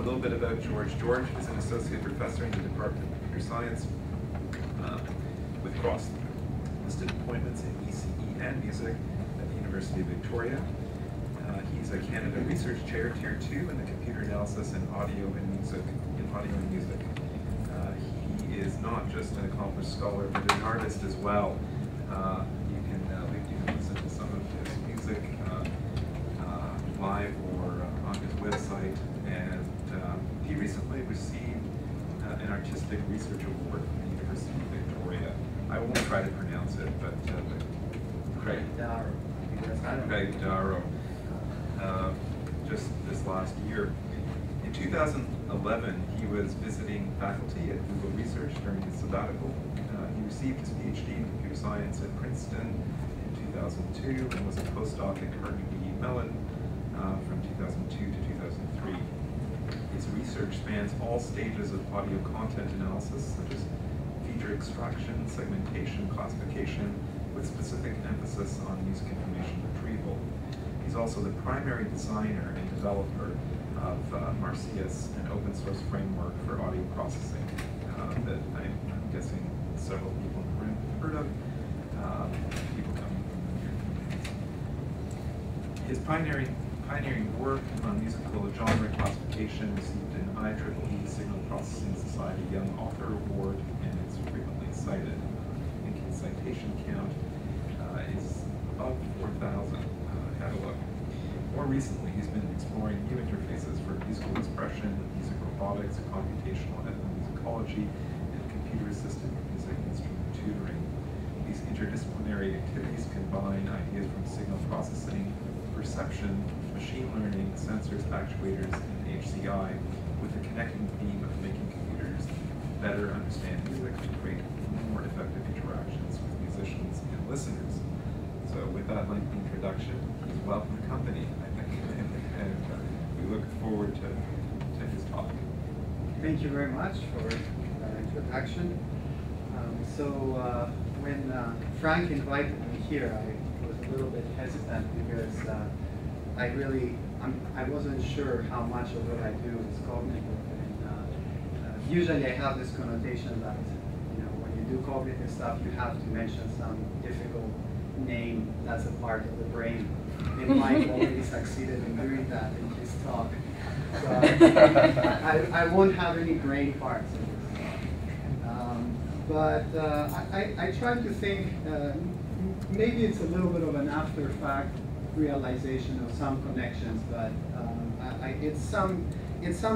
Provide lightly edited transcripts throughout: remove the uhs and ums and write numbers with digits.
A little bit about George. George is an associate professor in the Department of Computer Science with cross-listed appointments in ECE and music at the University of Victoria. He's a Canada Research Chair, Tier 2 in the Computer Analysis and Audio and Music. He is not just an accomplished scholar, but an artist as well. You can listen to some of his music live or on his website. And he recently received an Artistic Research Award from the University of Victoria. I won't try to pronounce it, but Craig Darrow, just this last year. In 2011, he was visiting faculty at Google Research during his sabbatical. He received his PhD in computer science at Princeton in 2002 and was a postdoc at Carnegie Mellon from 2002 to 2003. His research spans all stages of audio content analysis, such as feature extraction, segmentation, classification, with specific emphasis on music information retrieval. He's also the primary designer and developer of Marcius, an open source framework for audio processing that I'm guessing several people in the room have heard of, people coming from the communities. His pioneering work on musical genre classification received an IEEE Signal Processing Society Young Author Award, and it's frequently cited. I think his citation count is above 4,000 catalog. More recently, he's been exploring new interfaces for musical expression, music robotics, computational ethnomusicology, and computer-assisted music instrument tutoring. These interdisciplinary activities combine ideas from signal processing, perception, machine learning, sensors, actuators, and HCI with the connecting theme of making computers better understand music to create more effective interactions with musicians and listeners. So with that lengthy introduction, he's welcome to company, I think, and we look forward to his talk. Thank you very much for that introduction. When Frank invited me here, I was a little bit hesitant because I wasn't sure how much of what I do is cognitive. And usually I have this connotation that when you do cognitive stuff, you have to mention some difficult name that's a part of the brain. And Mike already succeeded in doing that in his talk. So I won't have any brain parts in this talk. I tried to think, maybe it's a little bit of an after-fact realization of some connections, but it's some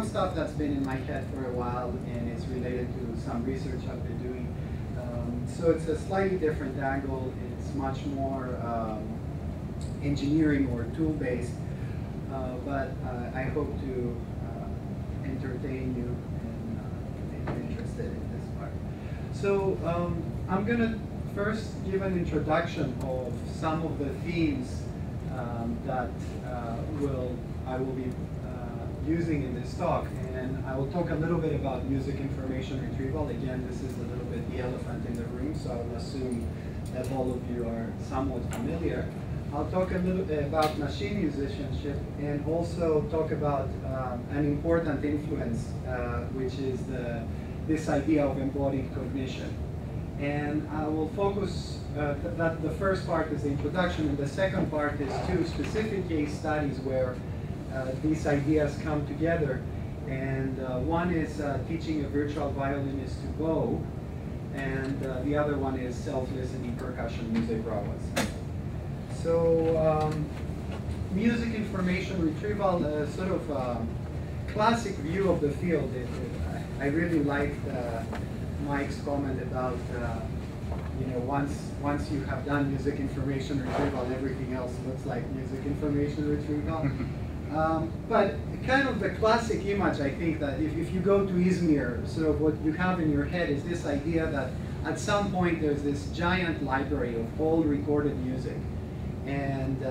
stuff that's been in my head for a while, and it's related to some research I've been doing. So it's a slightly different angle. It's much more engineering or tool-based, but I hope to entertain you and make you interested in this part. So I'm going to first give an introduction of some of the themes that I will be using in this talk, and I will talk a little bit about music information retrieval. Again, this is a little bit the elephant in the room, so I will assume that all of you are somewhat familiar. I'll talk a little bit about machine musicianship and also talk about an important influence, which is this idea of embodied cognition. And I will focus, that the first part is the introduction, and the second part is two specific case studies where these ideas come together. And one is teaching a virtual violinist to bow, and the other one is self-listening percussion music robots. So music information retrieval, sort of classic view of the field. I really liked Mike's comment about once you have done music information retrieval, everything else looks like music information retrieval. But kind of the classic image, I think, that if you go to Izmir, sort of what you have in your head is this idea that at some point there's this giant library of all recorded music. And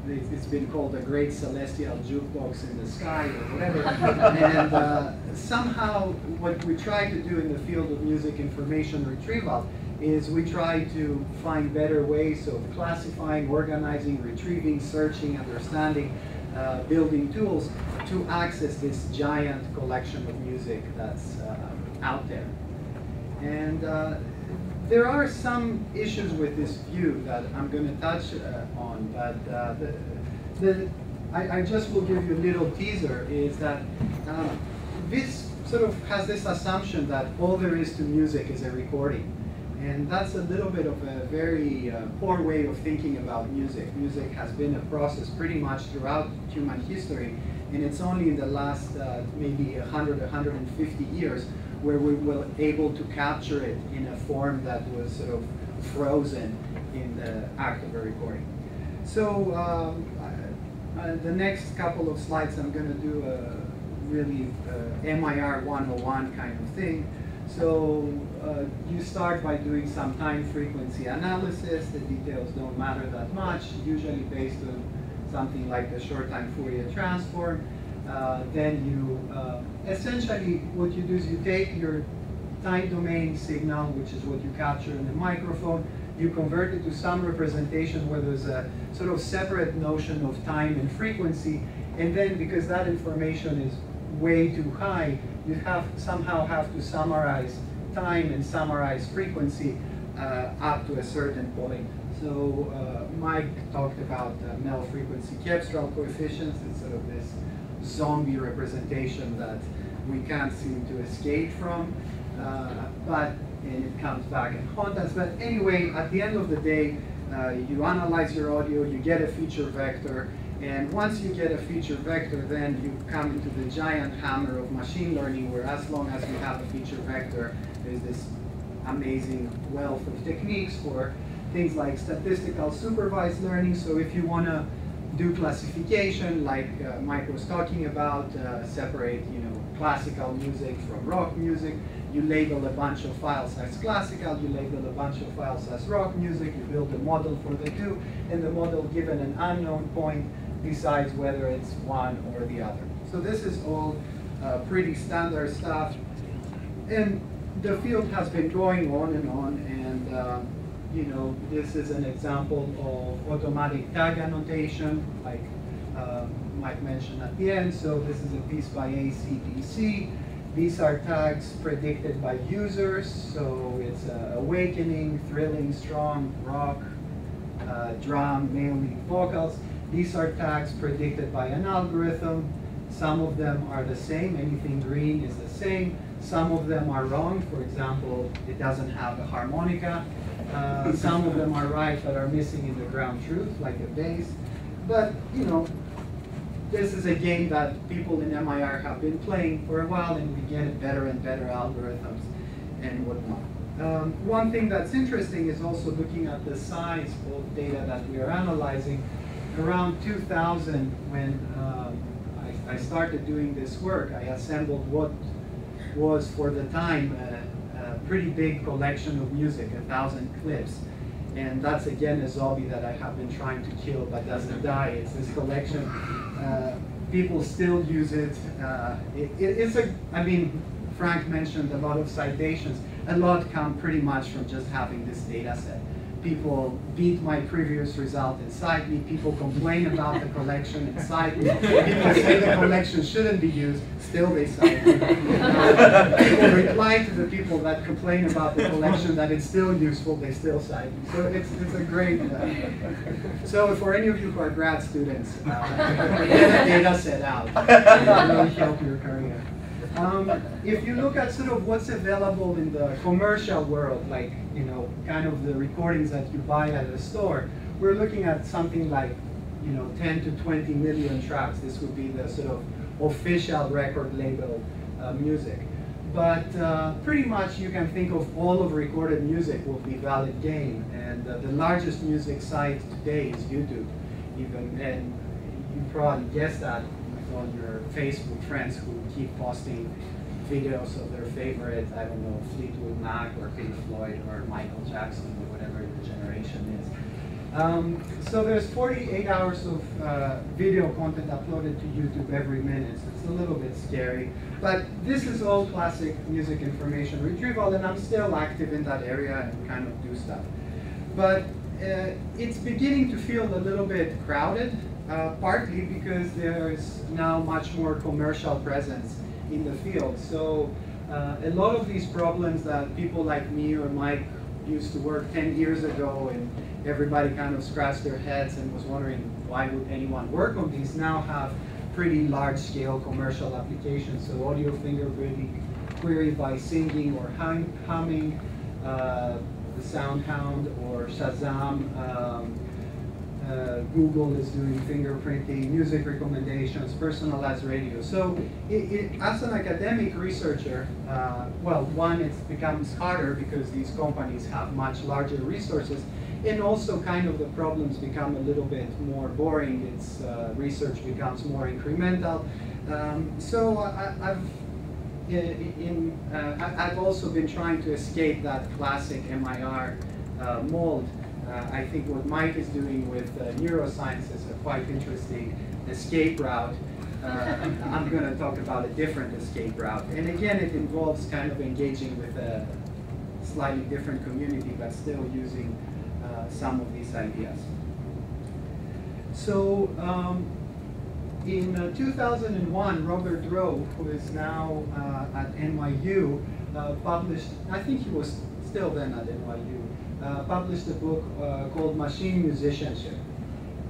it's been called the Great Celestial Jukebox in the Sky or whatever. And somehow what we try to do in the field of music information retrieval is we try to find better ways of classifying, organizing, retrieving, searching, understanding building tools to access this giant collection of music that's out there. And there are some issues with this view that I'm going to touch on, but I just will give you a little teaser, is that this sort of has this assumption that all there is to music is a recording. And that's a little bit of a very poor way of thinking about music. Music has been a process pretty much throughout human history, and it's only in the last maybe 100, 150 years where we were able to capture it in a form that was sort of frozen in the act of a recording. So the next couple of slides I'm going to do a really MIR 101 kind of thing. So you start by doing some time frequency analysis. The details don't matter that much, usually based on something like the short time Fourier transform. Then you, essentially what you do is you take your time domain signal, which is what you capture in the microphone, you convert it to some representation where there's a sort of separate notion of time and frequency, and then because that information is way too high, you somehow have to summarize time and summarize frequency up to a certain point. So Mike talked about Mel frequency Kebstral coefficients. It's sort of this zombie representation that we can't seem to escape from, and it comes back and haunts us. But anyway, at the end of the day, you analyze your audio, you get a feature vector, and once you get a feature vector, then you come into the giant hammer of machine learning, where as long as you have a feature vector, there's this amazing wealth of techniques for things like statistical supervised learning. So if you want to do classification, like Mike was talking about, separate classical music from rock music, you label a bunch of files as classical, you label a bunch of files as rock music, you build a model for the two, and the model, given an unknown point, decides whether it's one or the other. So this is all pretty standard stuff. And the field has been going on, and this is an example of automatic tag annotation, like Mike mentioned at the end. So this is a piece by AC/DC. These are tags predicted by users. So it's awakening, thrilling, strong, rock, drum, male lead vocals. These are tags predicted by an algorithm. Some of them are the same. Anything green is the same. Some of them are wrong. For example, it doesn't have a harmonica. Some of them are right, but are missing in the ground truth, like a bass. But, this is a game that people in MIR have been playing for a while, and we get better and better algorithms and whatnot. One thing that's interesting is also looking at the size of data that we are analyzing. Around 2000, when I started doing this work, I assembled what was, for the time, a pretty big collection of music, 1,000 clips. And that's, again, a zombie that I have been trying to kill but doesn't die. It's this collection. People still use it. I mean, Frank mentioned a lot of citations. A lot come pretty much from just having this data set. People beat my previous result and cite me. People complain about the collection and cite me. People say the collection shouldn't be used, still they cite me. People reply to the people that complain about the collection that it's still useful, they still cite me. So it's a great, so for any of you who are grad students, get a data set out. It'll really help your career. If you look at sort of what's available in the commercial world, like, kind of the recordings that you buy at a store, we're looking at something like, 10 to 20 million tracks. This would be the sort of official record label music. But pretty much you can think of all of recorded music will be valid game. And the largest music site today is YouTube. And you probably guessed that with all your Facebook friends who keep posting videos of their favorite, I don't know, Fleetwood Mac or Pink Floyd or Michael Jackson or whatever your generation is. So there's 48 hours of video content uploaded to YouTube every minute. So it's a little bit scary. But this is all classic music information retrieval, and I'm still active in that area and kind of do stuff. But it's beginning to feel a little bit crowded. partly because there's now much more commercial presence in the field. So a lot of these problems that people like me or Mike used to work 10 years ago, and everybody kind of scratched their heads and was wondering why would anyone work on these, now have pretty large-scale commercial applications. So audio fingerprinting, query by singing or humming, the SoundHound or Shazam. Google is doing fingerprinting, music recommendations, personalized radio. So as an academic researcher, well, one, it becomes harder because these companies have much larger resources, and also kind of the problems become a little bit more boring. Its research becomes more incremental. So I've also been trying to escape that classic MIR mold. I think what Mike is doing with neuroscience is a quite interesting escape route. I'm going to talk about a different escape route. And again, it involves kind of engaging with a slightly different community, but still using some of these ideas. So in 2001, Robert Rowe, who is now at NYU, published, I think he was still then at NYU, published a book called Machine Musicianship.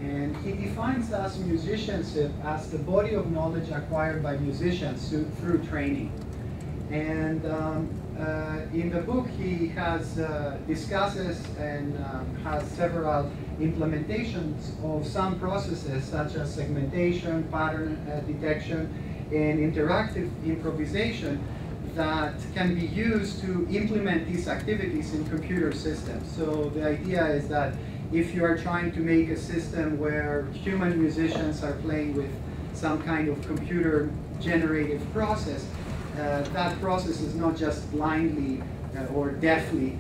And he defines as musicianship as the body of knowledge acquired by musicians through training. And in the book, he has discusses and has several implementations of some processes such as segmentation, pattern detection, and interactive improvisation that can be used to implement these activities in computer systems. So the idea is that if you are trying to make a system where human musicians are playing with some kind of computer generative process, that process is not just blindly or deafly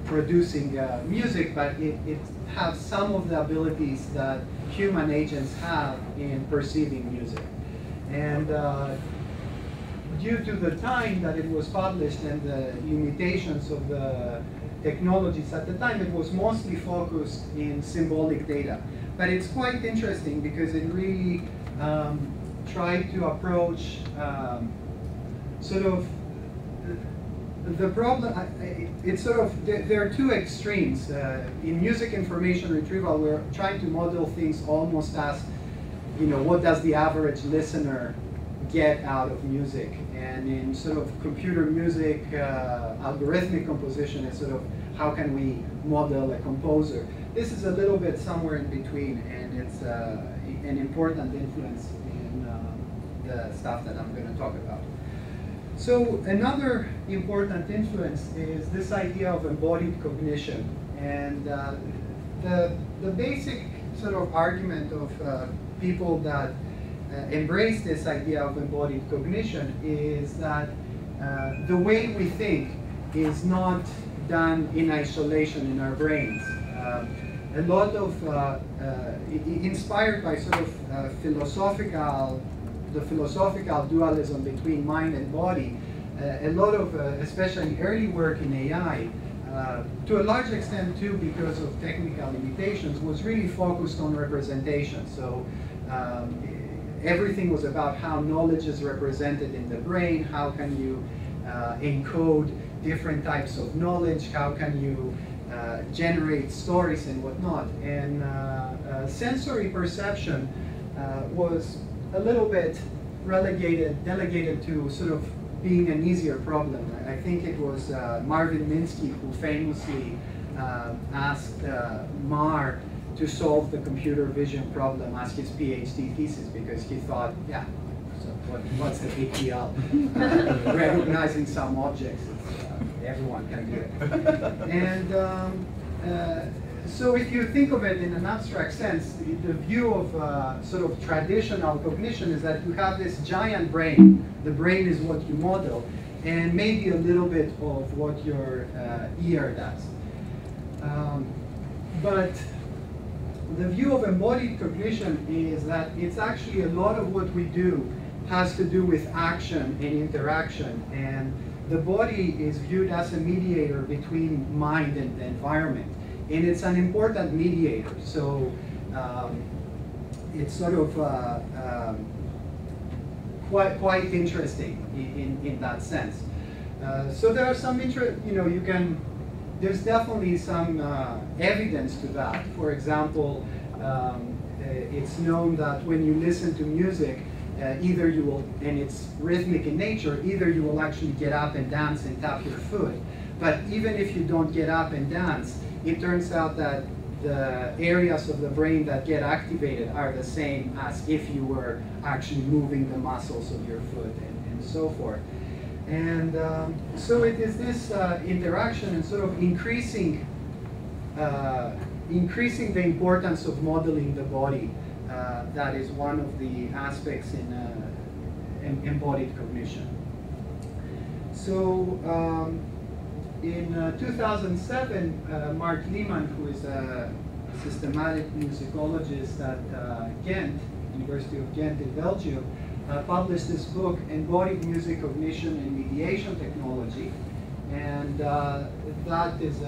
producing music, but it has some of the abilities that human agents have in perceiving music. And due to the time that it was published and the limitations of the technologies at the time, it was mostly focused in symbolic data. But it's quite interesting because it really tried to approach sort of the problem. It's sort of, there are two extremes. In music information retrieval, we're trying to model things almost as, you know, what does the average listener get out of music? And in sort of computer music, algorithmic composition is sort of how can we model a composer. This is a little bit somewhere in between, and it's an important influence in the stuff that I'm going to talk about. So another important influence is this idea of embodied cognition. And the basic sort of argument of people that embrace this idea of embodied cognition is that the way we think is not done in isolation in our brains. A lot of, inspired by sort of the philosophical dualism between mind and body, a lot of, especially early work in AI, to a large extent too because of technical limitations, was really focused on representation. So everything was about how knowledge is represented in the brain, how can you encode different types of knowledge, how can you generate stories and whatnot. And sensory perception was a little bit delegated to sort of being an easier problem. I think it was Marvin Minsky who famously asked Marr to solve the computer vision problem as his PhD thesis, because he thought, yeah, so what's the big deal? Recognizing some objects, everyone can do it. And so if you think of it in an abstract sense, the view of sort of traditional cognition is that you have this giant brain. The brain is what you model, and maybe a little bit of what your ear does. But the view of embodied cognition is that it's actually a lot of what we do has to do with action and interaction, and the body is viewed as a mediator between mind and the environment. And it's an important mediator. So it's sort of quite interesting in that sense. So there are some there's definitely some evidence to that. For example, it's known that when you listen to music, either you will, and it's rhythmic in nature, either you will actually get up and dance and tap your foot. But even if you don't get up and dance, it turns out that the areas of the brain that get activated are the same as if you were actually moving the muscles of your foot and so forth. And so it is this interaction and sort of increasing the importance of modeling the body that is one of the aspects in embodied cognition. So in 2007, Mark Lehman, who is a systematic musicologist at Ghent, University of Ghent in Belgium, published this book, Embodied Music Cognition and Mediation Technology. And that is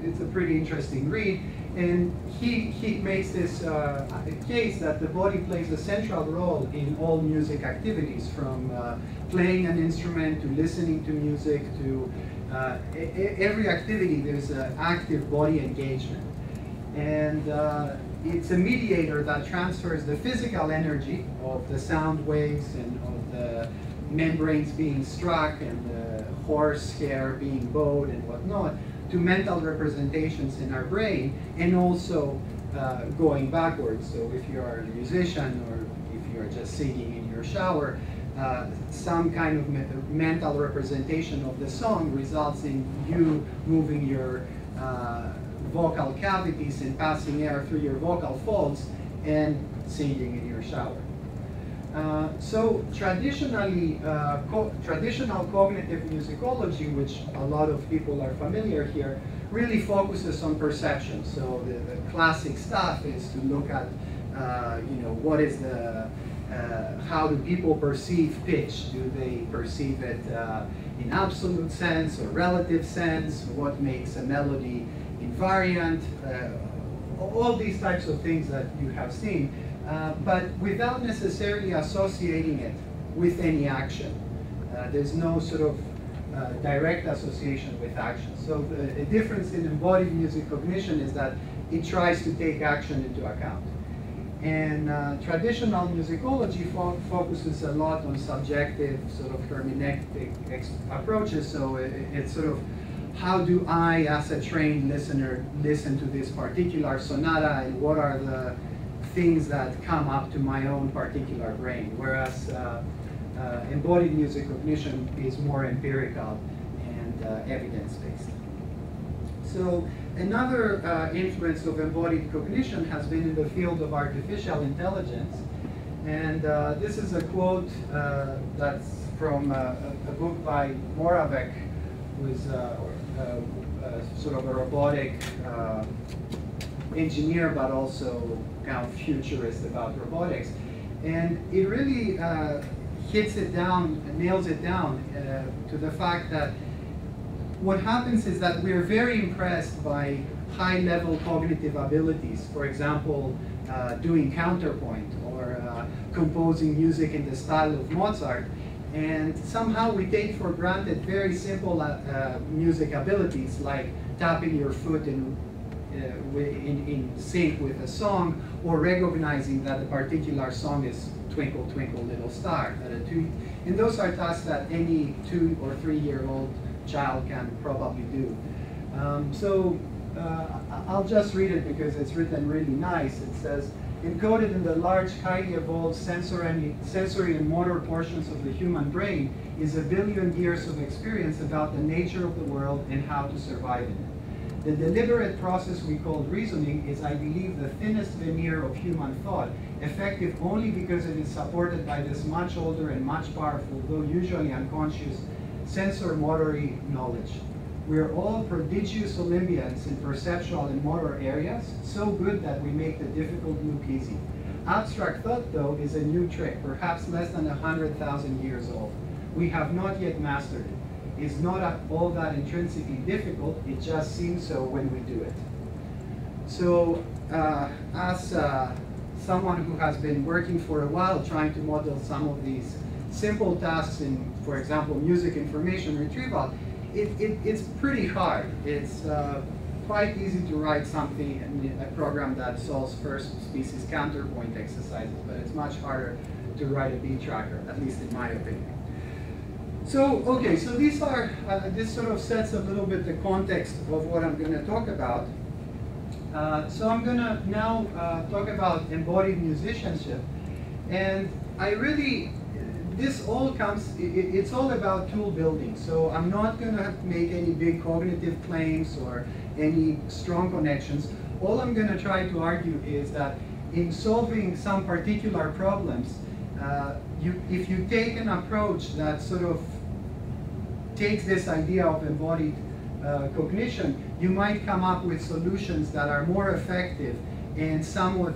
it's a pretty interesting read. And he makes this case that the body plays a central role in all music activities, from playing an instrument to listening to music to every activity. There's an active body engagement. And it's a mediator that transfers the physical energy of the sound waves and of the membranes being struck and the horse hair being bowed and whatnot to mental representations in our brain, and also going backwards. So if you are a musician or if you are just singing in your shower, some kind of mental representation of the song results in you moving your vocal cavities and passing air through your vocal folds and singing in your shower. So traditionally, traditional cognitive musicology, which a lot of people are familiar here, really focuses on perception. So the classic stuff is to look at, what is the, how do people perceive pitch? Do they perceive it in absolute sense or relative sense? What makes a melody invariant? All these types of things that you have seen. But without necessarily associating it with any action. There's no sort of direct association with action. So the difference in embodied music cognition is that it tries to take action into account. And traditional musicology focuses a lot on subjective sort of hermeneutic approaches. So it's sort of, how do I, as a trained listener, listen to this particular sonata, and what are the things that come up to my own particular brain, whereas embodied music cognition is more empirical and evidence-based. So another influence of embodied cognition has been in the field of artificial intelligence. And this is a quote that's from a book by Moravec, who is sort of a robotic engineer, but also kind of futurist about robotics. And it really hits it down, nails it down to the fact that what happens is that we're very impressed by high-level cognitive abilities. For example, doing counterpoint or composing music in the style of Mozart. And somehow we take for granted very simple music abilities, like tapping your foot in sync with a song, or recognizing that a particular song is Twinkle, Twinkle, Little Star. And those are tasks that any 2 or 3 year old child can probably do. I'll just read it because it's written really nice. It says, encoded in the large, highly evolved sensory and motor portions of the human brain is 1 billion years of experience about the nature of the world and how to survive in it. The deliberate process we call reasoning is, I believe, the thinnest veneer of human thought, effective only because it is supported by this much older and much powerful, though usually unconscious, sensor-motory knowledge. We are all prodigious Olympians in perceptual and motor areas, so good that we make the difficult look easy. Abstract thought, though, is a new trick, perhaps less than 100,000 years old. We have not yet mastered it. It's not all that intrinsically difficult, it just seems so when we do it. So, as someone who has been working for a while trying to model some of these simple tasks in, for example, music information retrieval, it's pretty hard. It's quite easy to write something in a program that solves first species counterpoint exercises, but it's much harder to write a beat tracker, at least in my opinion. So, okay, so these are, this sort of sets a little bit the context of what I'm going to talk about. So I'm going to now talk about embodied musicianship. And I really, this all comes, it's all about tool building. So I'm not going to make any big cognitive claims or any strong connections. All I'm going to try to argue is that in solving some particular problems, if you take an approach that sort of takes this idea of embodied cognition, you might come up with solutions that are more effective and somewhat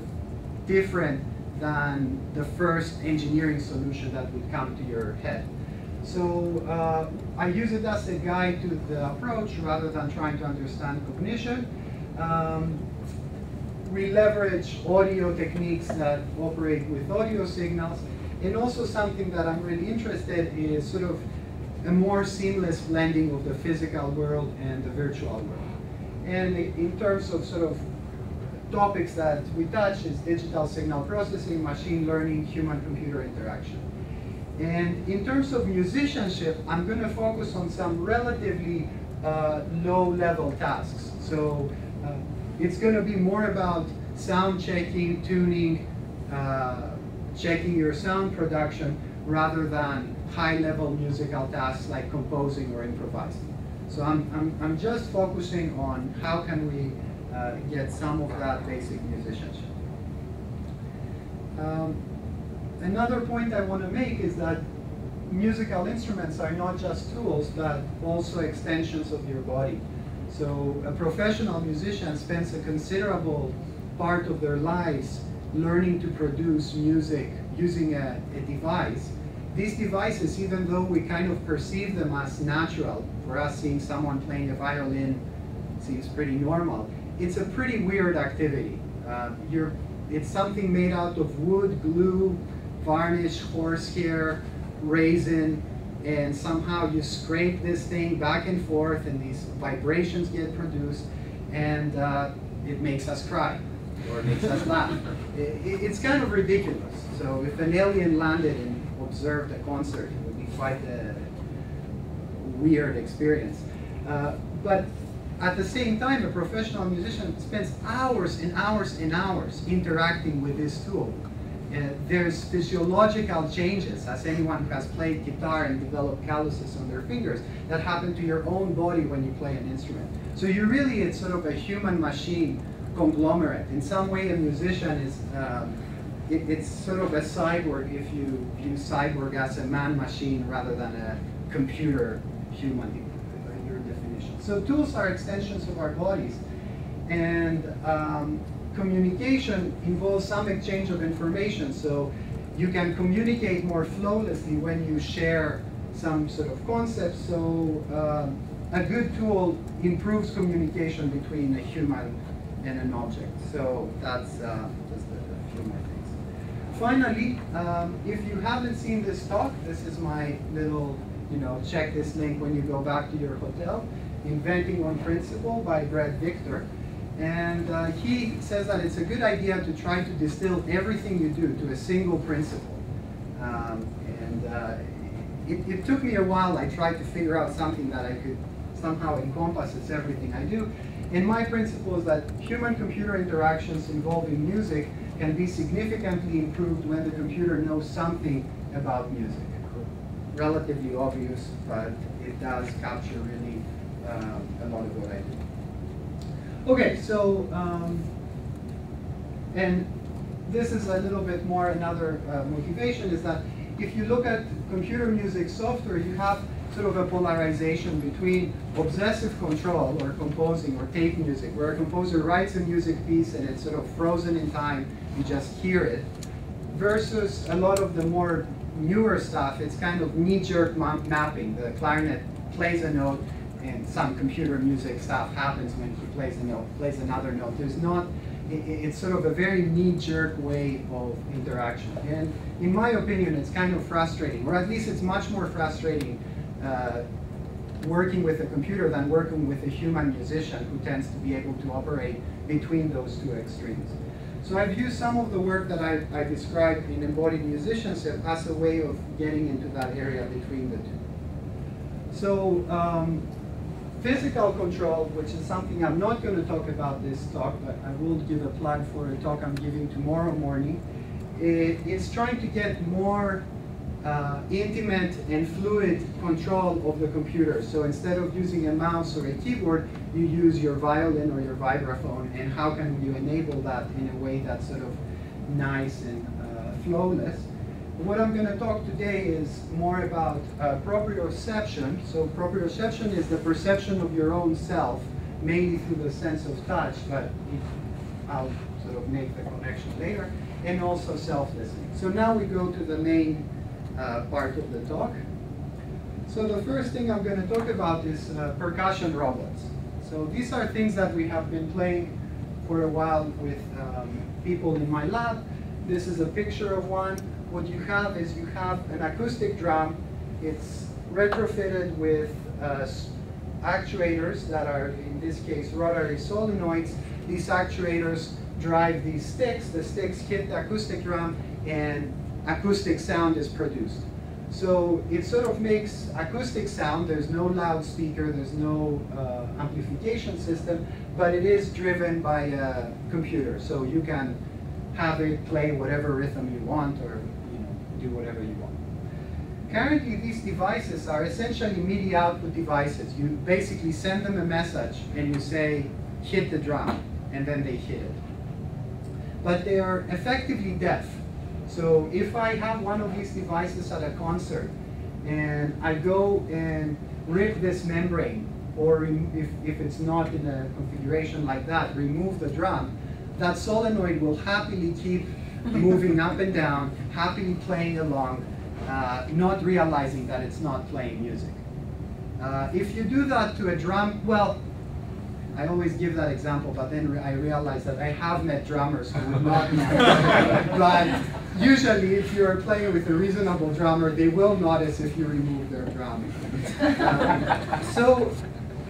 different than the first engineering solution that would come to your head. So I use it as a guide to the approach rather than trying to understand cognition. We leverage audio techniques that operate with audio signals. And also something that I'm really interested in is sort of a more seamless blending of the physical world and the virtual world. And in terms of sort of topics that we touch is digital signal processing, machine learning, human-computer interaction. And in terms of musicianship, I'm going to focus on some relatively low-level tasks. So it's going to be more about sound checking, tuning, checking your sound production, rather than high-level musical tasks like composing or improvising. So I'm just focusing on how can we get some of that basic musicianship. Another point I want to make is that musical instruments are not just tools, but also extensions of your body. So a professional musician spends a considerable part of their lives learning to produce music using a device. These devices, even though we kind of perceive them as natural, for us seeing someone playing a violin seems pretty normal, it's a pretty weird activity. It's something made out of wood, glue, varnish, horsehair, resin, and somehow you scrape this thing back and forth and these vibrations get produced, and it makes us cry or makes us laugh. It's kind of ridiculous. So if an alien landed and observed a concert, it would be quite a weird experience. But at the same time, a professional musician spends hours and hours and hours interacting with this tool. There's physiological changes, as anyone who has played guitar and developed calluses on their fingers, that happen to your own body when you play an instrument. So you really, it's sort of a human-machine conglomerate. In some way, a musician is, it's sort of a cyborg if you view cyborg as a man-machine rather than a computer-human, your definition. So tools are extensions of our bodies. And communication involves some exchange of information. So you can communicate more flawlessly when you share some sort of concept. So a good tool improves communication between a human and an object. So that's just a few more things. Finally, if you haven't seen this talk, this is my little, check this link when you go back to your hotel, Inventing on Principle by Brett Victor. And he says that it's a good idea to try to distill everything you do to a single principle. It took me a while. I tried to figure out something that I could somehow encompasses everything I do. And my principle is that human-computer interactions involving music can be significantly improved when the computer knows something about music. Relatively obvious, but it does capture really a lot of what I do. Okay, so, and this is a little bit more another motivation, is that if you look at computer music software, you have sort of a polarization between obsessive control or composing or tape music, where a composer writes a music piece and it's sort of frozen in time, you just hear it, versus a lot of the more newer stuff, it's kind of knee-jerk mapping. The clarinet plays a note and some computer music stuff happens when he plays a note, plays another note. There's not it's sort of a very knee-jerk way of interaction. And in my opinion, it's kind of frustrating, or at least it's much more frustrating working with a computer than working with a human musician who tends to be able to operate between those two extremes. So I've used some of the work that I described in embodied musicianship as a way of getting into that area between the two. So physical control, which is something I'm not going to talk about this talk, but I will give a plug for a talk I'm giving tomorrow morning. It's trying to get more intimate and fluid control of the computer. So instead of using a mouse or a keyboard, you use your violin or your vibraphone, and how can you enable that in a way that's sort of nice and flowless. What I'm going to talk today is more about proprioception. So proprioception is the perception of your own self, mainly through the sense of touch, but I'll sort of make the connection later, and also self-listening. So now we go to the main part of the talk. So the first thing I'm going to talk about is percussion robots. So these are things that we have been playing for a while with people in my lab. This is a picture of one. What you have is you have an acoustic drum. It's retrofitted with actuators that are, in this case, rotary solenoids. These actuators drive these sticks. The sticks hit the acoustic drum, and acoustic sound is produced. So it sort of makes acoustic sound. There's no loudspeaker, there's no amplification system, but it is driven by a computer. So you can have it play whatever rhythm you want, or do whatever you want. Currently, these devices are essentially MIDI output devices. You basically send them a message and you say, hit the drum, and then they hit it. But they are effectively deaf. So if I have one of these devices at a concert and I go and rip this membrane, or if it's not in a configuration like that, remove the drum, that solenoid will happily keep moving up and down, happily playing along, not realizing that it's not playing music. If you do that to a drum, well, I always give that example, but then I realize that I have met drummers who would not know. But usually, if you're playing with a reasonable drummer, they will notice if you remove their drum. So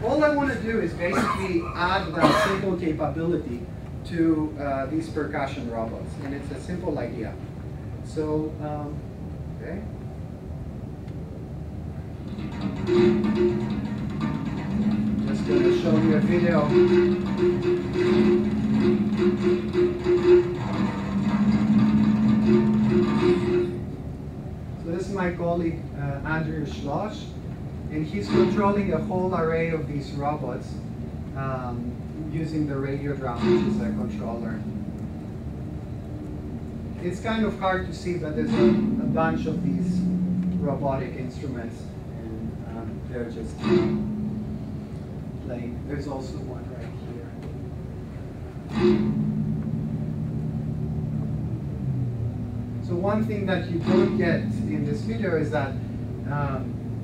all I want to do is basically add that simple capability to these percussion robots, and it's a simple idea. So, okay. Just going to show you a video. So this is my colleague Andrew Schloss, and he's controlling a whole array of these robots using the radio drum, which is a controller. It's kind of hard to see, but there's a bunch of these robotic instruments, and they're just playing. There's also one right here. So one thing that you don't get in this video is that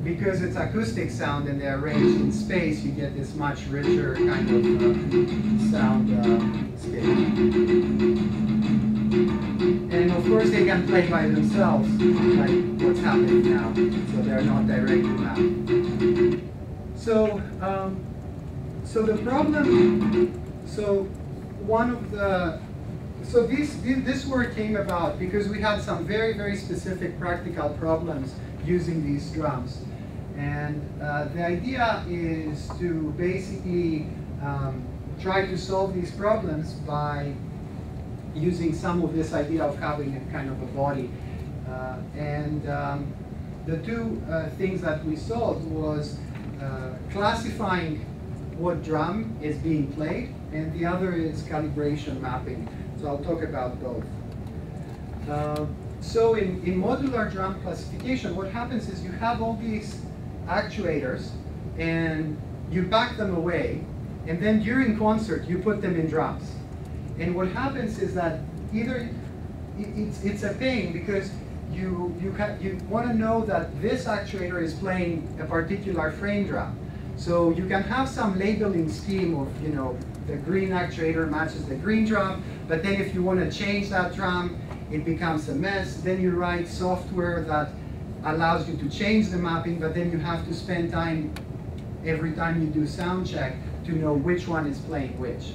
because it's acoustic sound and they're arranged in space, you get this much richer kind of sound scale. And of course they can play by themselves, like what's happening now, so they're not directly mapped. So, so the problem, this work came about because we had some very, very specific practical problems using these drums. And the idea is to basically try to solve these problems by using some of this idea of having a kind of a body. The two things that we solved was classifying what drum is being played, and the other is calibration mapping. So I'll talk about both. So in modular drum classification, what happens is you have all these actuators, and you back them away, and then during concert, you put them in drums. And what happens is that either it's a pain because you want to know that this actuator is playing a particular frame drum. So you can have some labeling scheme of the green actuator matches the green drum, but then if you want to change that drum, it becomes a mess. Then you write software that allows you to change the mapping, but then you have to spend time every time you do sound check to know which one is playing which.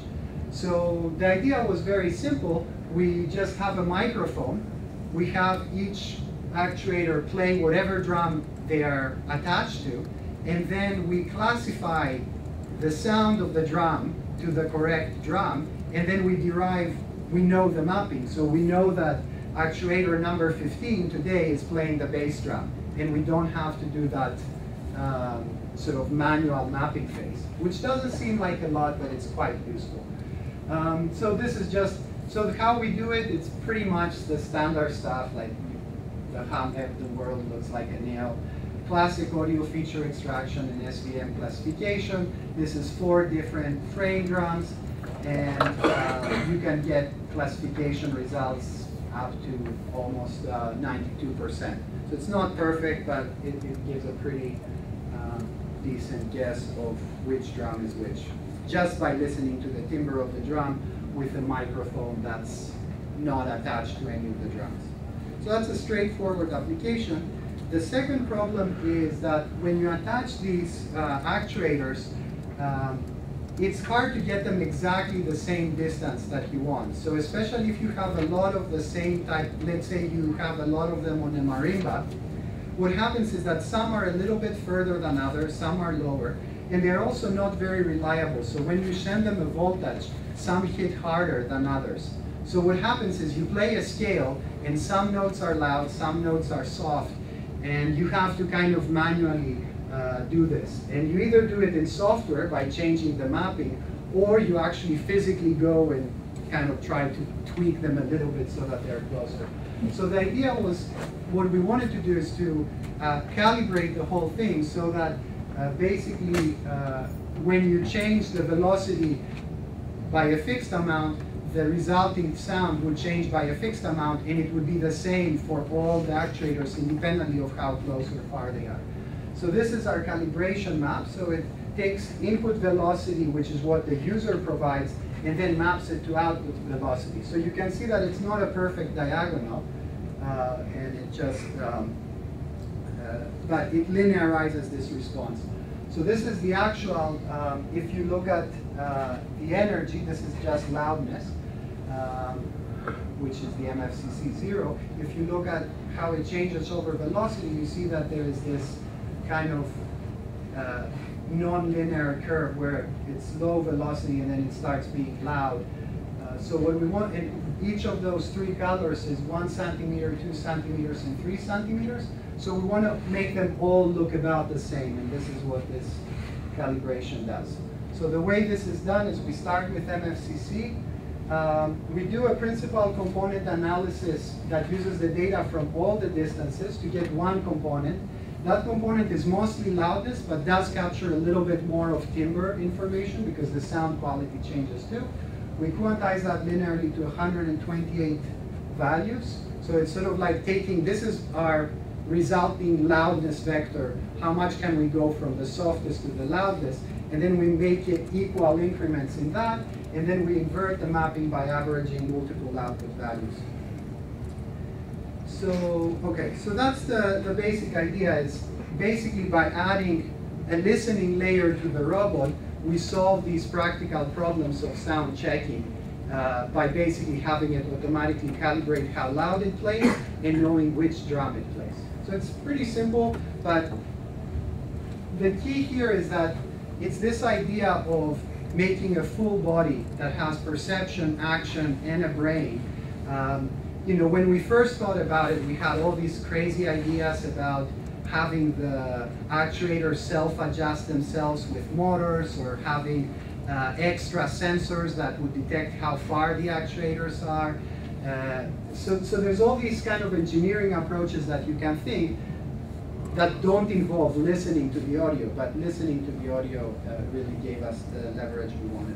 So the idea was very simple. We just have a microphone. We have each actuator playing whatever drum they are attached to, and then we classify the sound of the drum to the correct drum, and then we know the mapping. So we know that actuator number 15 today is playing the bass drum, and we don't have to do that sort of manual mapping phase, which doesn't seem like a lot, but it's quite useful. So this is just, so how we do it, it's pretty much the standard stuff, like how the world looks like a nail. Classic audio feature extraction and SVM classification. This is 4 different frame drums, and you can get classification results up to almost 92%. So it's not perfect, but it gives a pretty decent guess of which drum is which, just by listening to the timbre of the drum with a microphone that's not attached to any of the drums. So that's a straightforward application. The second problem is that when you attach these actuators, it's hard to get them exactly the same distance that you want. So especially if you have a lot of the same type, let's say you have a lot of them on a marimba, what happens is that some are a little bit further than others, some are lower, and they're also not very reliable. So when you send them a voltage, some hit harder than others. So what happens is you play a scale, and some notes are loud, some notes are soft, and you have to kind of manually do this. And you either do it in software by changing the mapping, or you actually physically go and kind of try to tweak them a little bit so that they're closer. So the idea was, what we wanted to do is to calibrate the whole thing so that basically when you change the velocity by a fixed amount, the resulting sound will change by a fixed amount, and it would be the same for all the actuators independently of how close or far they are. So this is our calibration map. So it takes input velocity, which is what the user provides, and then maps it to output velocity. So you can see that it's not a perfect diagonal, and it just, but it linearizes this response. So this is the actual, if you look at the energy, this is just loudness, which is the MFCC 0. If you look at how it changes over velocity, you see that there is this kind of non-linear curve where it's low velocity and then it starts being loud. So what we want, in each of those 3 colors is 1 centimeter, 2 centimeters, and 3 centimeters. So we want to make them all look about the same, and this is what this calibration does. So the way this is done is we start with MFCC. We do a principal component analysis that uses the data from all the distances to get one component. That component is mostly loudness, but does capture a little bit more of timbre information because the sound quality changes too. We quantize that linearly to 128 values. So it's sort of like taking, this is our resulting loudness vector. How much can we go from the softest to the loudest? And then we make it equal increments in that, and then we invert the mapping by averaging multiple output values. So, okay, so that's the basic idea, is basically by adding a listening layer to the robot, we solve these practical problems of sound checking by basically having it automatically calibrate how loud it plays and knowing which drum it plays. So it's pretty simple, but the key here is that it's this idea of making a full body that has perception, action, and a brain. You know, when we first thought about it, we had all these crazy ideas about having the actuators self-adjust themselves with motors, or having extra sensors that would detect how far the actuators are. So there's all these kind of engineering approaches that you can think that don't involve listening to the audio, but listening to the audio really gave us the leverage we wanted.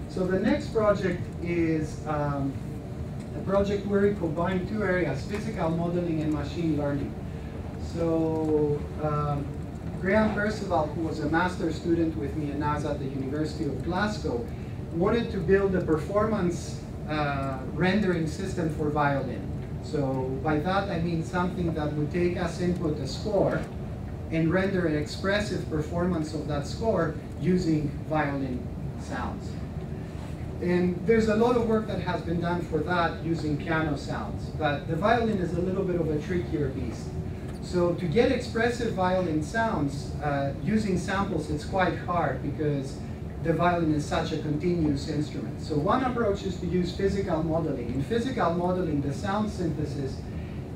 So the next project is a project where we combine 2 areas, physical modeling and machine learning. So Graham Percival, who was a master's student with me and now is at the University of Glasgow, wanted to build a performance rendering system for violin. So by that I mean something that would take as input a score and render an expressive performance of that score using violin sounds. And there's a lot of work that has been done for that using piano sounds, but the violin is a little bit of a trickier beast. So to get expressive violin sounds using samples, it's quite hard because the violin is such a continuous instrument. So one approach is to use physical modeling. In physical modeling, the sound synthesis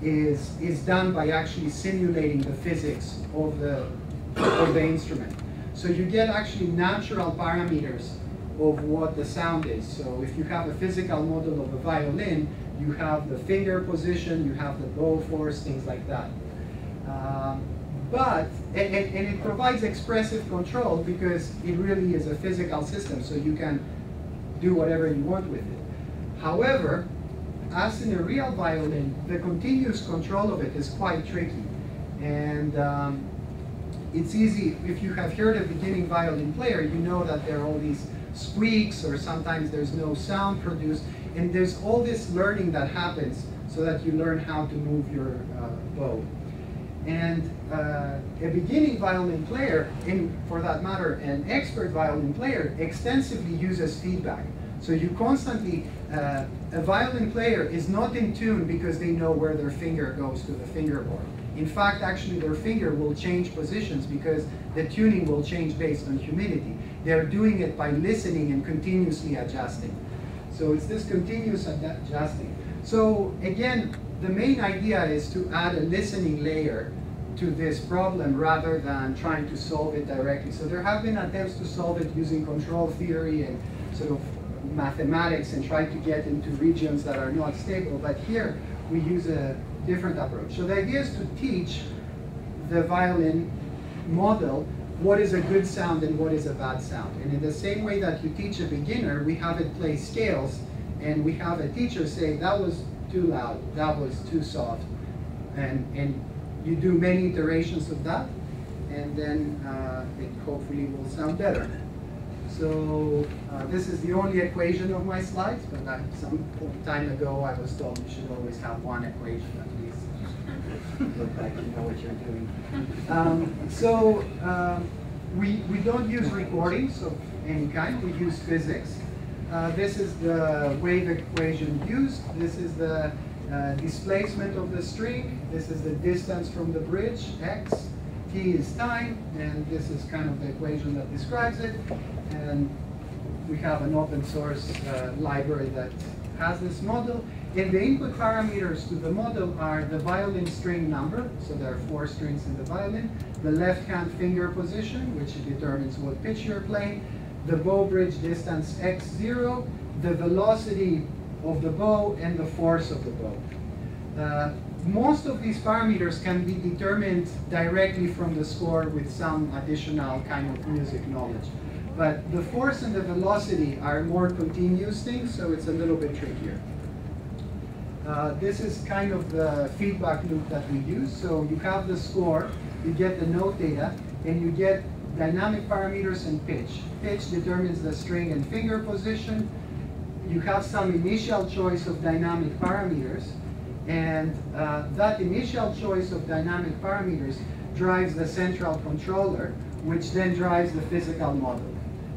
is done by actually simulating the physics of the instrument. So you get actually natural parameters of what the sound is. So if you have a physical model of a violin, you have the finger position, you have the bow force, things like that. And it provides expressive control because it really is a physical system, so you can do whatever you want with it. However, as in a real violin, the continuous control of it is quite tricky. And it's easy, if you have heard a beginning violin player, you know that there are all these squeaks, or sometimes there's no sound produced, and there's all this learning that happens so that you learn how to move your bow. And a beginning violin player, and for that matter, an expert violin player, extensively uses feedback. So you constantly, a violin player is not in tune because they know where their finger goes to the fingerboard. In fact, actually their finger will change positions because the tuning will change based on humidity. They're doing it by listening and continuously adjusting. So it's this continuous adjusting. So again, the main idea is to add a listening layer to this problem rather than trying to solve it directly. So there have been attempts to solve it using control theory and sort of mathematics and try to get into regions that are not stable, but here we use a different approach. So the idea is to teach the violin model what is a good sound and what is a bad sound. And in the same way that you teach a beginner, we have it play scales, and we have a teacher say, that was too loud, that was too soft. And you do many iterations of that, and then it hopefully will sound better. So this is the only equation of my slides, but some time ago I was told you should always have one equation at least. Look like you know what you're doing. We don't use recordings of any kind, we use physics. This is the wave equation used. This is the displacement of the string. This is the distance from the bridge, x. T is time, and this is kind of the equation that describes it. And we have an open source library that has this model. And the input parameters to the model are the violin string number, so there are 4 strings in the violin, the left-hand finger position, which determines what pitch you're playing, the bow bridge distance x0, the velocity of the bow, and the force of the bow. Most of these parameters can be determined directly from the score with some additional kind of music knowledge. But the force and the velocity are more continuous things, so it's a little bit trickier. This is kind of the feedback loop that we use. So you have the score, you get the note data, and you get dynamic parameters and pitch. Pitch determines the string and finger position. You have some initial choice of dynamic parameters, and that initial choice of dynamic parameters drives the central controller, which then drives the physical model.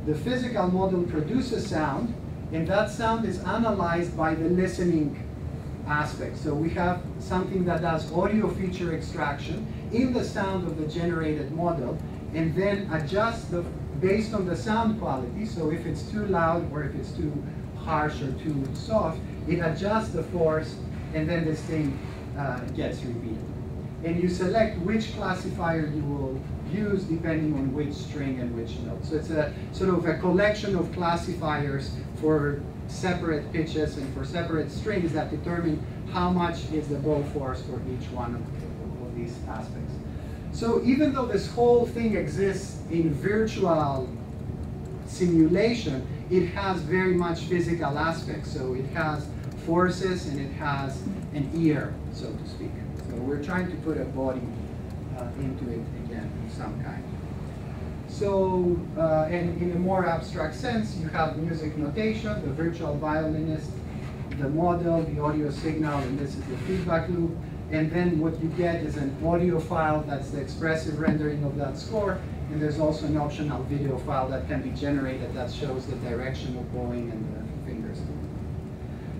The physical model produces sound, and that sound is analyzed by the listening aspect. So we have something that does audio feature extraction in the sound of the generated model, and then adjusts based on the sound quality. So if it's too loud or if it's too harsh or too soft, it adjusts the force, and then this thing gets repeated. And you select which classifier you will use depending on which string and which note. So it's a sort of a collection of classifiers for separate pitches and for separate strings that determine how much is the bow force for each one of these aspects. So even though this whole thing exists in virtual simulation, it has very much physical aspects. So it has forces and it has an ear, so to speak. So we're trying to put a body into it again of some kind. So, and in a more abstract sense, you have music notation, the virtual violinist, the model, the audio signal, and this is the feedback loop. And then what you get is an audio file that's the expressive rendering of that score. And there's also an optional video file that can be generated that shows the direction of bowing and the fingers.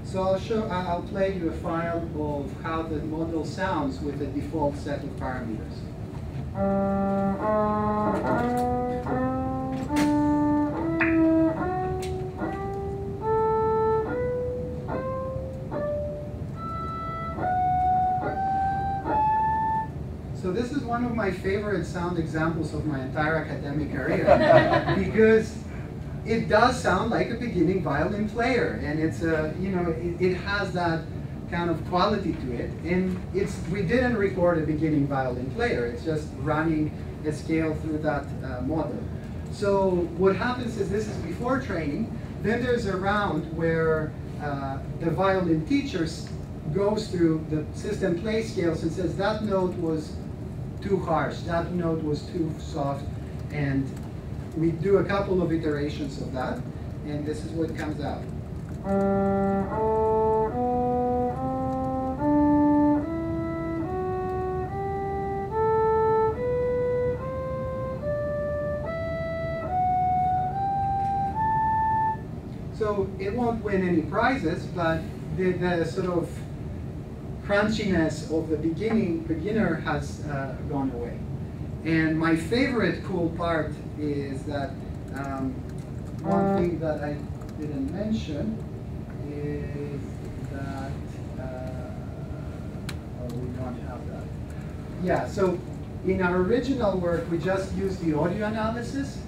So I'll play you a file of how the model sounds with the default set of parameters. So this is one of my favorite sound examples of my entire academic career because it does sound like a beginning violin player, and it's it has that kind of quality to it. And we didn't record a beginning violin player; it's just running a scale through that model. So what happens is this is before training. Then there's a round where the violin teacher goes through the system play scales and says that note was too harsh, that note was too soft, and we do a couple of iterations of that, and this is what comes out. So it won't win any prizes, but the sort of crunchiness of the beginner has gone away. And my favorite cool part is that one thing that I didn't mention is that, oh, we don't have that. Yeah, so in our original work, we just used the audio analysis.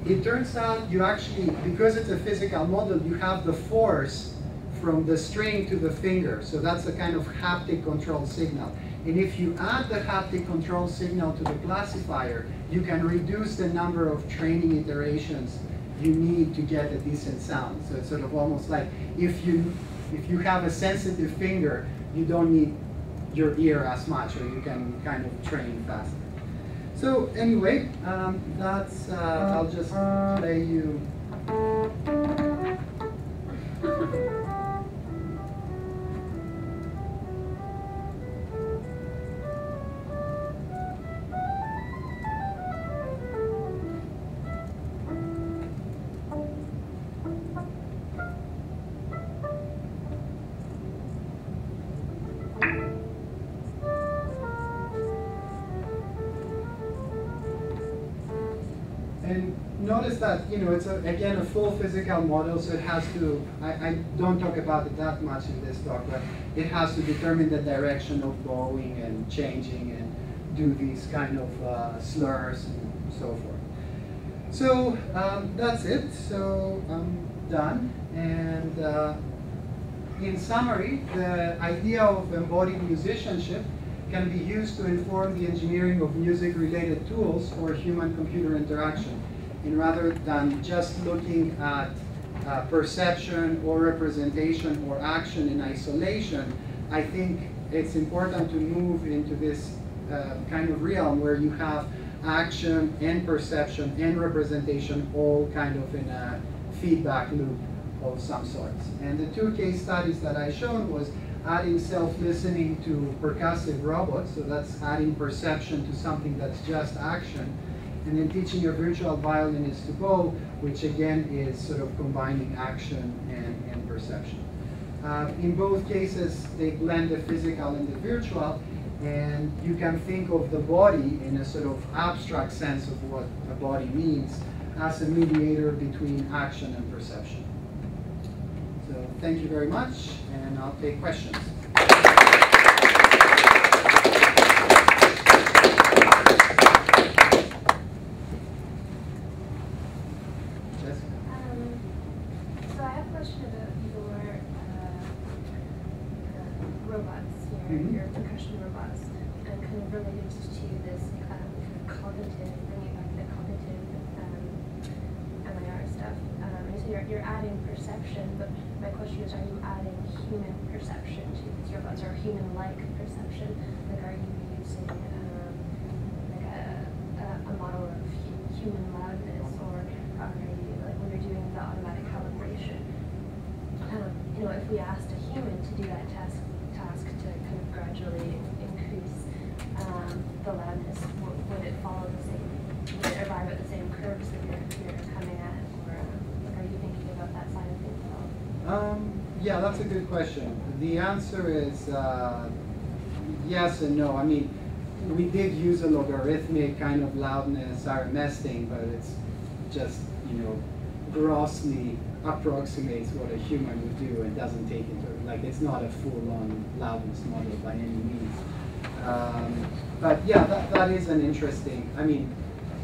It turns out you actually, because it's a physical model, you have the force from the string to the finger. So that's a kind of haptic control signal. And if you add the haptic control signal to the classifier, you can reduce the number of training iterations you need to get a decent sound. So it's sort of almost like if you have a sensitive finger, you don't need your ear as much, or you can kind of train faster. So anyway, that's, I'll just play you. And notice that, it's again a full physical model, so it has to, I don't talk about it that much in this talk, but it has to determine the direction of bowing and changing and do these kind of slurs and so forth. So that's it. So I'm done. And in summary, the idea of embodied musicianship can be used to inform the engineering of music-related tools for human-computer interaction. And rather than just looking at perception or representation or action in isolation, I think it's important to move into this kind of realm where you have action and perception and representation all kind of in a feedback loop of some sorts. And the two case studies that I showed was adding self-listening to percussive robots, so that's adding perception to something that's just action, and then teaching a virtual violinist to bow, which again is sort of combining action and perception. In both cases, they blend the physical and the virtual, and you can think of the body in a sort of abstract sense of what a body means as a mediator between action and perception. So thank you very much, and I'll take questions. Jessica? So I have a question about your robots, your percussion robots, and kind of related to this cognitive, bringing back the cognitive MIR stuff. And so you're adding perception, but my question is, are you adding human perception to these robots, or human-like perception? Like, are you using like a model of human lab the automatic calibration. You know, if we asked a human to do that task to kind of gradually increase the loudness, would it follow the same? Would it arrive at the same curves that you're coming at, or like, are you thinking about that side of things at all? Yeah, that's a good question. The answer is yes and no. I mean, we did use a logarithmic kind of loudness RMS thing, but it's just, you know, grossly approximates what a human would do and doesn't take into, like, it's not a full-on loudness model by any means. But yeah, that is an interesting, I mean,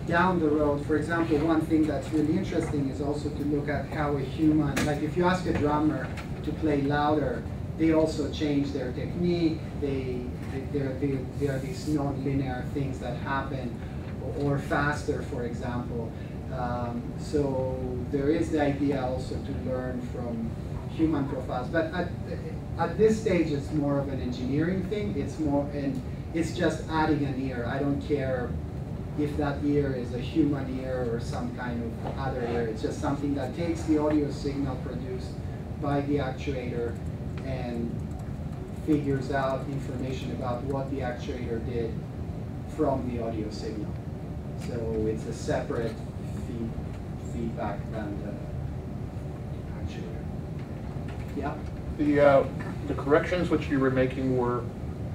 down the road, for example, one thing that's really interesting is also to look at how a human, like if you ask a drummer to play louder, they also change their technique, there are these non-linear things that happen, or faster, for example. So there is the idea also to learn from human profiles, but at this stage it's more of an engineering thing. It's just adding an ear. I don't care if that ear is a human ear or some kind of other ear. It's just something that takes the audio signal produced by the actuator and figures out information about what the actuator did from the audio signal. So it's a separate feedback than the actuator. Yeah? The corrections which you were making were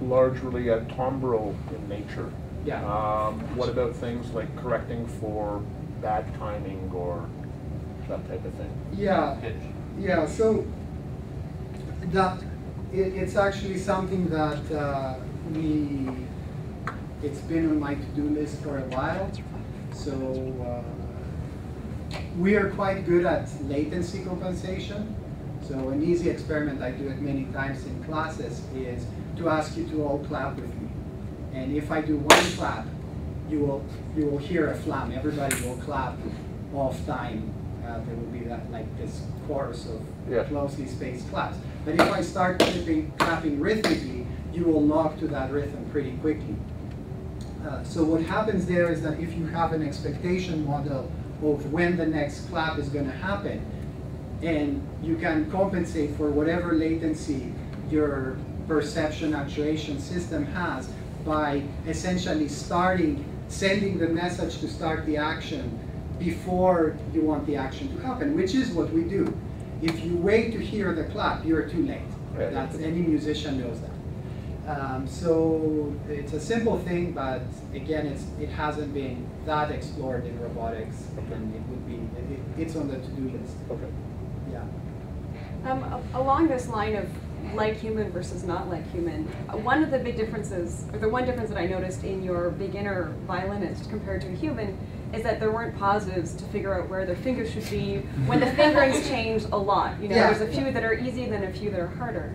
largely timbral in nature. Yeah. What about things like correcting for bad timing or that type of thing? Yeah. Pitch. Yeah. So it's actually something that it's been on my to-do list for a while. So we are quite good at latency compensation. So an easy experiment, I do it many times in classes, is to ask you to all clap with me. And if I do one clap, you will hear a flam. Everybody will clap off time. There will be that, like, this chorus of closely spaced claps. But if I start clapping rhythmically, you will lock to that rhythm pretty quickly. So what happens there is that if you have an expectation model of when the next clap is going to happen, and you can compensate for whatever latency your perception actuation system has by essentially sending the message to start the action before you want the action to happen, which is what we do. If you wait to hear the clap, you're too late. That's, any musician knows that. So it's a simple thing, but again, it hasn't been that explored in robotics, and it would be, it's on the to-do list. Okay. Yeah. Along this line of like human versus not like human, one of the big differences, or the one difference that I noticed in your beginner violinist compared to a human, is that there weren't pauses to figure out where their fingers should be when the fingerings change a lot. You know, there's a few that are easy, then a few that are harder.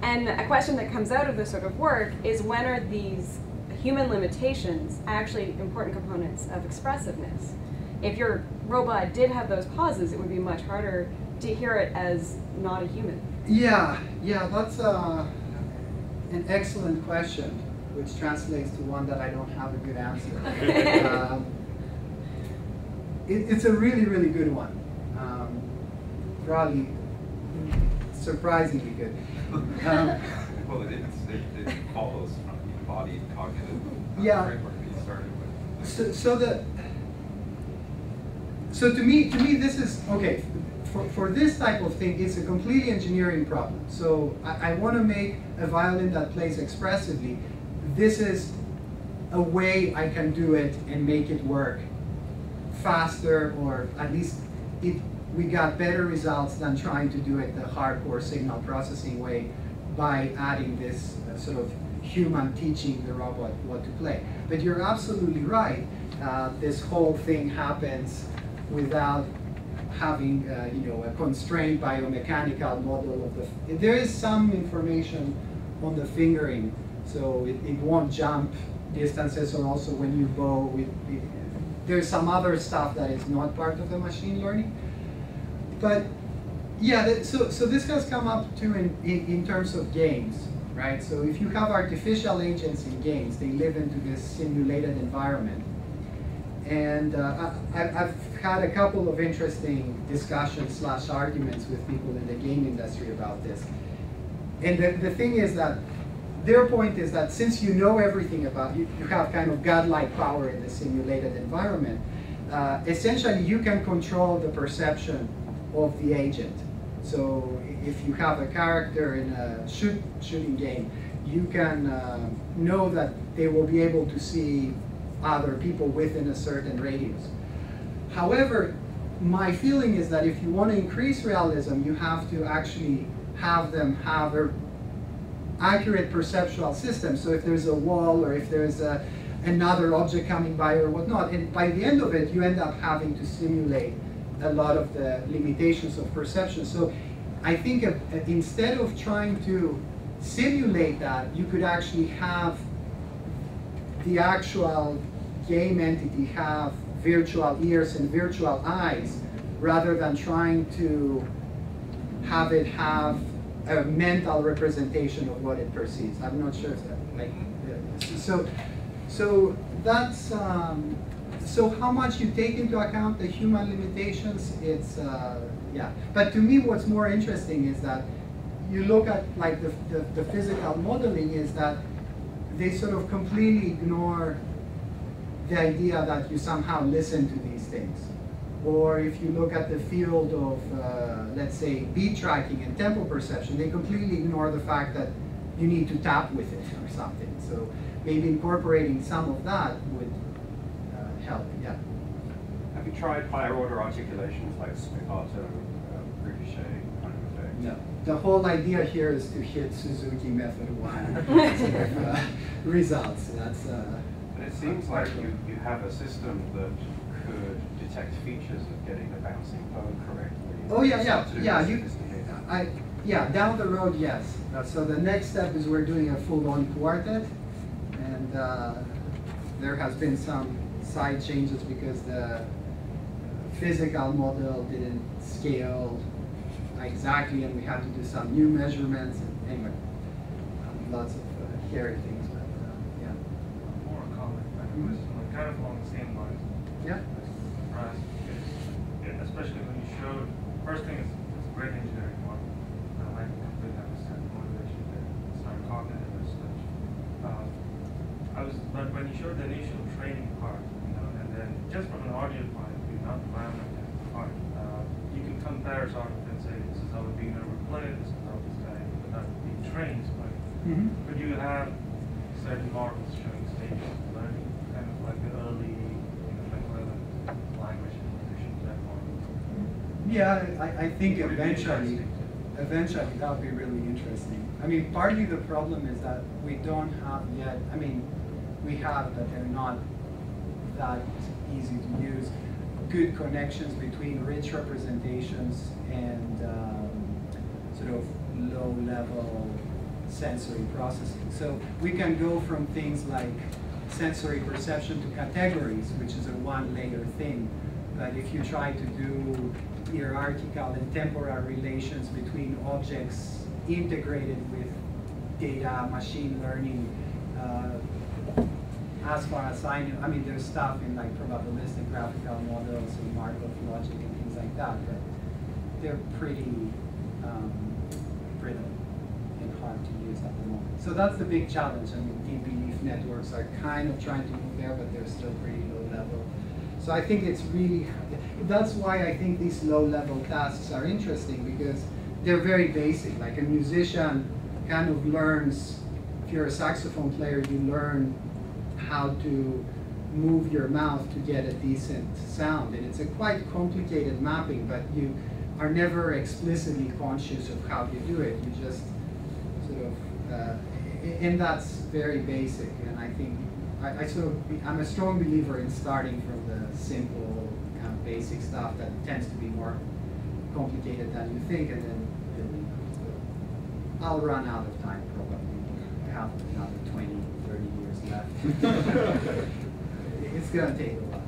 And a question that comes out of this sort of work is, when are these human limitations actually important components of expressiveness? If your robot did have those pauses, it would be much harder to hear it as not a human. Yeah, that's an excellent question, which translates to one that I don't have a good answer. It's a really, really good one. Probably surprisingly good. Well, it follows from the embodied cognitive framework that you started with. So to me, this is okay. For this type of thing, it's a completely engineering problem. So I want to make a violin that plays expressively. This is a way I can do it and make it work faster, or at least we got better results than trying to do it the hardcore signal processing way by adding this sort of human teaching the robot what to play. But you're absolutely right. This whole thing happens without having a constrained biomechanical model of the. There is some information on the fingering, so it won't jump distances, or also when you bow. There's some other stuff that is not part of the machine learning. But yeah, so this has come up too in terms of games, right? So if you have artificial agents in games, they live into this simulated environment. And I've had a couple of interesting discussions / arguments with people in the game industry about this. And the thing is that their point is that since you know everything about you, you have kind of godlike power in the simulated environment. Essentially, you can control the perception of the agent. So if you have a character in a shooting game, you can know that they will be able to see other people within a certain radius. However, my feeling is that if you want to increase realism, you have to actually have them have an accurate perceptual system. So if there's a wall or if there's another object coming by or whatnot, and by the end of it, you end up having to simulate a lot of the limitations of perception. So I think instead of trying to simulate that, you could actually have the actual game entity have virtual ears and virtual eyes, rather than trying to have it have a mental representation of what it perceives. I'm not sure if that, like, so that's, so how much you take into account the human limitations, it's, yeah. But to me, what's more interesting is that you look at like the physical modeling is that they sort of completely ignore the idea that you somehow listen to these things. Or if you look at the field of, let's say, beat tracking and tempo perception, they completely ignore the fact that you need to tap with it or something. So maybe incorporating some of that would help, yeah. Have you tried higher order articulations like spiccato, ricochet kind of effect? No. The whole idea here is to hit Suzuki method 1 sort of, results. That's. But it seems like you have a system that could detect features of getting the bouncing bone correctly. Oh yeah. Yeah, down the road, yes. So the next step is we're doing a full-on quartet, and there has been some side changes because the physical model didn't scale exactly, and we had to do some new measurements. And anyway, lots of hairy things, but yeah. More a comment. I think this is kind of along the same lines. Yeah. Surprised because, especially when you showed, first thing is it's a great engineering model. I completely understand the motivation there. It's not cognitive as such. But when you showed the initial training part, and then just from an audio point of view, not the biometric part, you can compare sort of and say this is how a beginner would play, this is how this guy would be trained. But you have certain models showing stages of learning, kind of like the early, language acquisition type models. Yeah, I think eventually that would be really interesting. I mean, partly the problem is that we don't have yet, I mean, we have, but they're not that easy to use, good connections between rich representations and sort of low-level sensory processing. So we can go from things like sensory perception to categories, which is a one-layer thing. But if you try to do hierarchical and temporal relations between objects integrated with data, machine learning, as far as I know, I mean, there's stuff in like probabilistic graphical models and Markov logic and things like that, but they're pretty brittle and hard to use at the moment. So that's the big challenge. I mean, deep belief networks are kind of trying to move there, but they're still pretty low level. So I think it's really, that's why I think these low level tasks are interesting, because they're very basic. Like a musician kind of learns, if you're a saxophone player, you learn how to move your mouth to get a decent sound. And it's a quite complicated mapping, but you are never explicitly conscious of how you do it. You just sort of, and that's very basic. And I think, I'm a strong believer in starting from the simple, kind of basic stuff that tends to be more complicated than you think, and then building up. So I'll run out of time probably. I have another 20, 30 years left. It's gonna take a while.